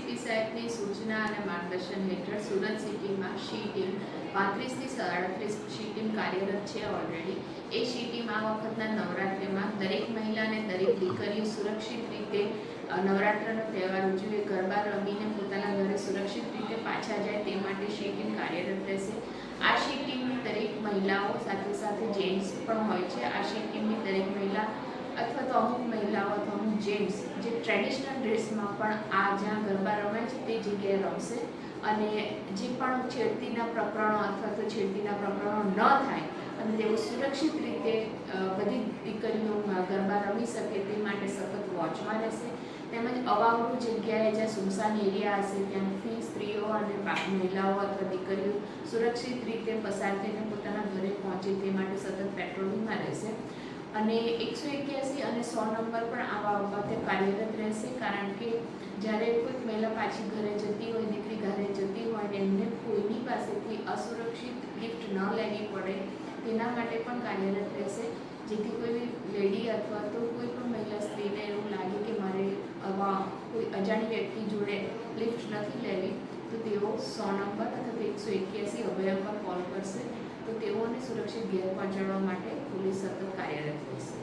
DCP સાહેબની સૂચના અને માર્ગદર્શન હેઠળ સુરત સિટીમાં શી ટીમ 35 થી 37 શી ટીમ કાર્યરત છે ઓલરેડી. એ શી ટીમ આ વખતના નવરાત્રિમાં દરેક મહિલા અને દરેક દીકરીઓ સુરક્ષિત રીતે નવરાત્રનો તહેવાર ઉજવે, ગરબા રમીને પોતાના ઘરે સુરક્ષિત રીતે પાછા જાય તે માટે શી ટીમ કાર્યરત રહેશે. આ શી ટીમની દરેક મહિલાઓ સાથે સાથે જેન્ટ્સ પણ હોય છે. આ શી ટીમની દરેક મહિલા અથવા તો અમુક મહિલાઓ અથવા અમુક જેન્ટ્સ જે ટ્રેડિશનલ ડ્રેસમાં પણ આ જ્યાં ગરબા રમાય છે તે જગ્યાએ રમશે અને જે પણ છેડતીના પ્રકરણો અથવા તો છેડતીના પ્રકરણો ન થાય અને તેઓ સુરક્ષિત રીતે બધી દીકરીઓ ગરબા રમી શકે તે માટે સખત વોચમાં રહેશે. તેમજ અવાવરૂ જગ્યાએ જ્યાં સુમસાન એરિયા હશે ત્યાંથી સ્ત્રીઓ અને મહિલાઓ અથવા દીકરીઓ સુરક્ષિત રીતે પસાર થઈને પોતાના ઘરે પહોંચે તે માટે સતત પેટ્રોલિંગમાં રહેશે. અને 181 અને 100 નંબર પણ આવા બાબતે કાર્યરત રહેશે, કારણ કે જ્યારે કોઈક મહિલા પાછી ઘરે જતી હોય, દીકરી ઘરે જતી હોય ને એમને કોઈની પાસેથી અસુરક્ષિત ગિફ્ટ ન લેવી પડે તેના માટે પણ કાર્યરત રહેશે. જેથી કોઈ લેડી અથવા તો કોઈ પણ મહિલા સ્ત્રીને એવું લાગે કે મારે કોઈ અજાણી વ્યક્તિ જોડે લિફ્ટ નથી લેવી તો તેઓ 100 નંબર અથવા 181 અભય પર કોલ કરશે તો તેઓને સુરક્ષિત ઘેર પહોંચાડવા માટે પોલીસ સતત કાર્યરત રહેશે.